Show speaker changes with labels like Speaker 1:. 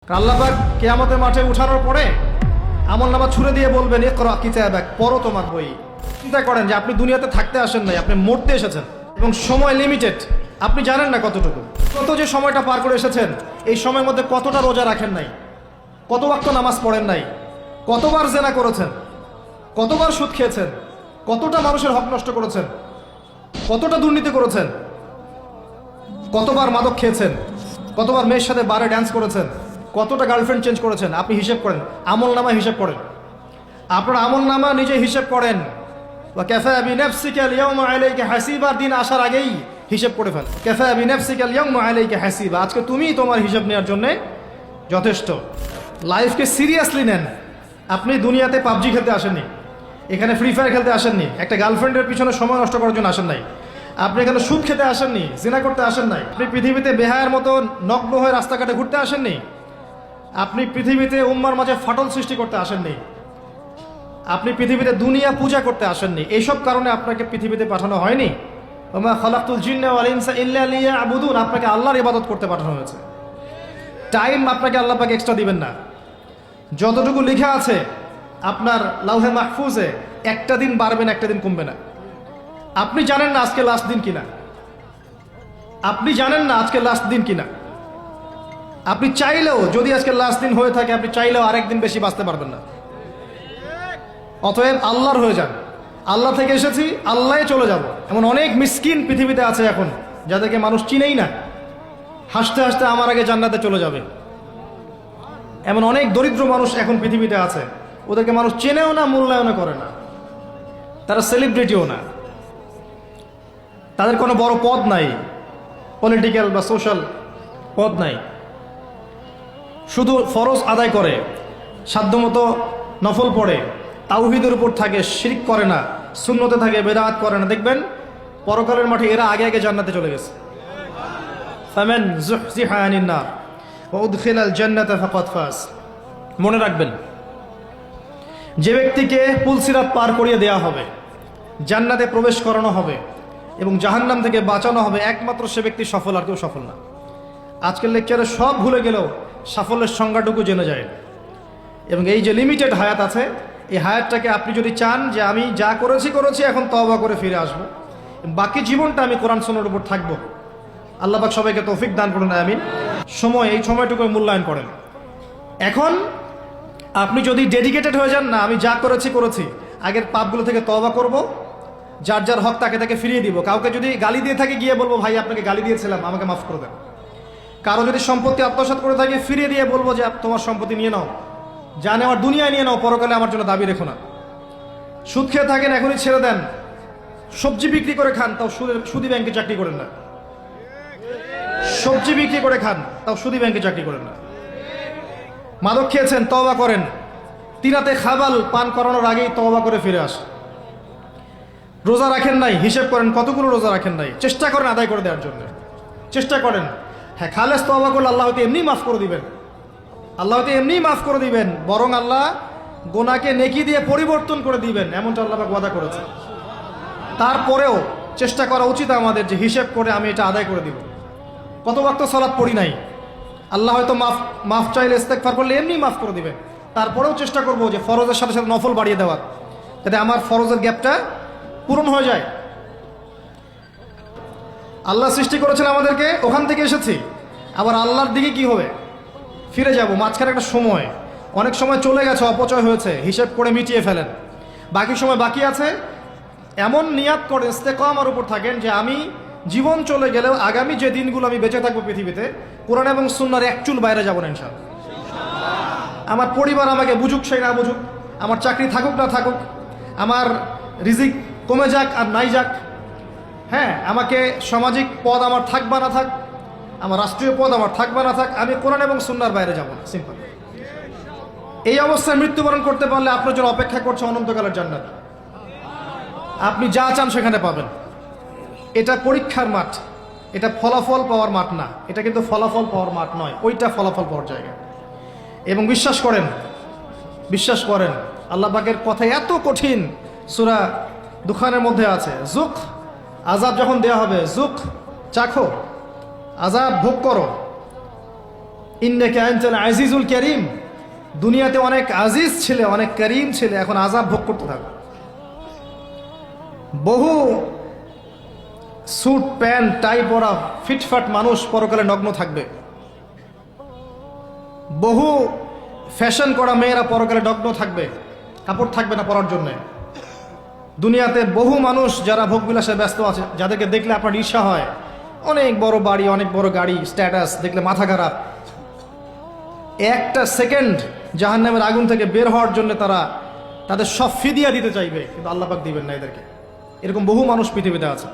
Speaker 1: আল্লাহ পাক কিয়ামতের মাঠে উঠানোর পরে আমলনামা ছুড়ে দিয়ে বলবেন ইকরা কিতাবাক, পড়ো তোমার বই। চিন্তা করেন যে আপনি দুনিয়াতে থাকতে আসেন নাই, আপনি মরতে এসেছেন এবং সময় লিমিটেড, আপনি জানেন না কতটুকু। কত যে সময়টা পার করে এসেছেন, এই সময়ের মধ্যে কতটা রোজা রাখেন নাই, কত ওয়াক্ত নামাজ পড়েন নাই, কতবার জেনা করেছেন, কতবার সুদ খেয়েছেন, কতটা মানুষের হক নষ্ট করেছেন, কতটা দুর্নীতি করেছেন, কতবার মাদক খেয়েছেন, কতবার মেয়ের সাথে বারে ড্যান্স করেছেন, কতটা গার্লফ্রেন্ড চেঞ্জ করেছেন। আপনি হিসেব করেন, আমল নামা হিসেব করেন, আপনার আমল নামা নিজে হিসেব করেন। কাফা বিনাফসিকা আল-ইয়াওমা আলাইকা হাসিবা, দিন আসার আগেই হিসেব করে ফেল। কাফা বিনাফসিকা আল-ইয়াওমা আলাইকা হাসিবা, আজকে তুমিই তোমার হিসাব নেওয়ার জন্য যথেষ্ট। লাইফকে সিরিয়াসলি নেন। আপনি দুনিয়াতে পাবজি খেলতে আসেননি, এখানে ফ্রি ফায়ার খেলতে আসেননি, একটা গার্লফ্রেন্ডের পিছনে সময় নষ্ট করার জন্য আসেন নাই, আপনি এখানে সুদ খেতে আসেননি, জিনা করতে আসেন নাই, আপনি পৃথিবীতে বেহায়ার মতো নগ্ন হয়ে রাস্তাঘাটে ঘুরতে আসেননি, আপনি পৃথিবীতে উম্মার মাঝে ফাটল সৃষ্টি করতে আসেননি, আপনি পৃথিবীতে দুনিয়া পূজা করতে আসেননি। এইসব কারণে আপনাকে পৃথিবীতে পাঠানো হয়নি। ওমা খালাকতুল জিন্না ওয়াল ইনসা ইল্লা লিয়াবুদুন, আপনাকে আল্লাহর ইবাদত করতে পাঠানো হয়েছে। টাইম আপনাকে আল্লাহ পাক এক্সট্রা দিবেন না। যতটুকু লেখা আছে আপনার লাউহে মাহফুজে, একটা দিন বাড়বে না, একটা দিন কমবে না। আপনি জানেন না আজকে লাস্ট দিন কিনা, আপনি জানেন না আজকে লাস্ট দিন কিনা। আপনি চাইলেও, যদি আজকে লাস্ট দিন হয়ে থাকে, আপনি চাইলেও আরেকদিন বেশি বাঁচতে পারবেন না। অতএব আল্লাহর হয়ে যান। আল্লাহ থেকে এসেছি, আল্লাহে চলে যাব। এমন অনেক মিসকিন পৃথিবীতে আছে এখন, যাদেরকে মানুষ চিনেই না, হাসতে হাসতে আমার আগে জান্নাতে চলে যাবে। এমন অনেক দরিদ্র মানুষ এখন পৃথিবীতে আছে, ওদেরকে মানুষ চেনেও না, মূল্যায়নও করে না, তারা সেলিব্রিটিও না, তাদের কোনো বড় পদ নাই, পলিটিক্যাল বা সোশ্যাল পদ নাই, শুধু ফরজ আদায় করে, সাধ্যমতো নফল পড়ে, তাওহীদের উপর থাকে, শিরক করে না, সুন্নতে থাকে, বেদাত করে না। দেখবেন পরকালের মাঠে এরা আগে আগে জান্নাতে চলে গেছে। ফামান যুহজিহা আনিন নার ওয়া উদখিলাল জান্নাতা ফাকাদ ফাজ। মনে রাখবেন, যে ব্যক্তিকে পুলসিরাত পার করিয়ে দেয়া হবে, জান্নাতে প্রবেশ করানো হবে এবং জাহান্নাম থেকে বাঁচানো হবে, একমাত্র সে ব্যক্তি সফল, আর কেউ সফল না। আজকের লেকচারে সব ভুলে গেলেও সাফল্যের সংজ্ঞাটুকু জেনে যায়। এবং এই যে লিমিটেড হায়াত আছে, এই হায়াতটাকে আপনি যদি চান যে আমি যা করেছি এখন তওবা করে ফিরে আসবো, বাকি জীবনটা আমি কোরআন সুন্নাহর উপর থাকবো, আল্লাহ পাক সবাইকে তৌফিক দান করুন, আমিন। এই সময়টুকু মূল্যায়ন করেন। এখন আপনি যদি ডেডিকেটেড হয়ে যান, না আমি যা করেছি, আগের পাপগুলো থেকে তওবা করব, যার যার হক তাকে তাকে ফিরিয়ে দিব। কাউকে যদি গালি দিয়ে থাকে, গিয়ে বলবো ভাই আপনাকে গালি দিয়েছিলাম, আমাকে মাফ করে দেন। কারো যদি সম্পত্তি আত্মসাৎ করে থাকে, ফিরিয়ে দিয়ে বলবো যে তোমার সম্পত্তি নিয়ে নাও, যা নেওয়ার দুনিয়ায় নিয়ে নাও, পরকালে আমার জন্য দাবি রেখো না। সুদ খেয়ে থাকেন, এখনই ছেড়ে দেন। সবজি বিক্রি করে খান, তাও সুদি ব্যাংকে চাকরি করেন না। সবজি বিক্রি করে খান, তাও সুদি ব্যাংকে চাকরি করেন না। মাদক খেয়েছেন, তওবা করেন। তিনাতে খাবাল পান করানোর আগেই তওবা করে ফিরে আসেন। রোজা রাখেন নাই, হিসেব করেন কতগুলো রোজা রাখেন নাই, চেষ্টা করেন আদায় করে দেওয়ার জন্য, চেষ্টা করেন। হ্যাঁ, খালেস তওবা করলে আল্লাহ হয়তো এমনি মাফ করে দিবেন, আল্লাহ হয়তো এমনি মাফ করে দিবেন, বরং আল্লাহ গোনাকে নেকি দিয়ে পরিবর্তন করে দিবেন, এমনটা আল্লাহ পাক ওয়াদা করেছে। তারপরেও চেষ্টা করা উচিত আমাদের যে হিসেব করে আমি এটা আদায় করে দিব। কত ওয়াক্ত সালাত পড়ি নাই, আল্লাহ হয়তো মাফ চাইলে ইস্তেগফার করলে এমনি মাফ করে দিবেন। তারপরেও চেষ্টা করবো যে ফরজের সাথে সাথে নফল বাড়িয়ে দেওয়ার, যাতে আমার ফরজের গ্যাপটা পূরণ হয়ে যায়। আল্লাহ সৃষ্টি করেছেন আমাদেরকে, ওখান থেকে এসেছি, আবার আল্লাহর দিকে কি হবে, ফিরে যাব। মাঝখানে একটা সময়, অনেক সময় চলে গেছে, অপচয় হয়েছে, হিসেব করে মিটিয়ে ফেলেন। বাকি সময় বাকি আছে, এমন নিয়াত করে ইস্তেকামার উপর থাকেন যে আমি জীবন চলে গেলেও আগামী যে দিনগুলো আমি বেঁচে থাকবো পৃথিবীতে, কোরআন এবং সুন্নাহর এক চুল বাইরে যাব না ইনশাআল্লাহ। আমার পরিবার আমাকে বুঝুক সেই না বুঝুক, আমার চাকরি থাকুক না থাকুক, আমার রিজিক কমে যাক আর নাই যাক, হ্যাঁ, আমাকে সামাজিক পদ আমার থাক বা না থাক, আমার রাষ্ট্রীয় পদ আমার থাক বা না থাক, আমি কোরআন এবং সুন্নাহর বাইরে যাব না, সিম্পল। এই অবস্থায় মৃত্যুবরণ করতে পারলে আপনার জন্য অপেক্ষা করছে অনন্তকালের জান্নাত। আপনি যা চান সেখানে পাবেন। এটা পরীক্ষার মাঠ, এটা ফলাফল পাওয়ার মাঠ না, এটা কিন্তু ফলাফল পাওয়ার মাঠ নয়, ওইটা ফলাফল পাওয়ার জায়গা। এবং বিশ্বাস করেন আল্লাহ পাকের কথা এত কঠিন, সূরা দুখানের মধ্যে আছে, যুক, আযাব যখন দেয়া হবে, যুক, চাখো, আযাব ভোগ করো, ইন্নাকা আনতাল আজিজুল কারীম, দুনিয়াতে অনেক আজিজ ছিলে, অনেক করিম ছিলে, এখন আযাব ভোগ করতে থাকো। বহু স্যুট প্যান্ট টাই পরা ফিটফাট মানুষ পরকালে নগ্ন থাকবে। বহু ফ্যাশন করা মেয়েরা পরকালে নগ্ন থাকবে, কাপড় থাকবে না পরার জন্যে। দুনিয়াতে বহু মানুষ যারা ভোগবিলাসে ব্যস্ত আছে, যাদেরকে দেখলে আপনার ঈর্ষা হয়, অনেক বড় বাড়ি, অনেক বড় গাড়ি, স্ট্যাটাস, দেখলে মাথা খারাপ। একটা সেকেন্ড জাহান্নামের আগুন থেকে বের হওয়ার জন্য তারা তাদের সব ফিদিয়া দিতে চাইবে, কিন্তু আল্লাহ পাক দিবেন না এদেরকে। এরকম বহু মানুষ পৃথিবীতে আছে।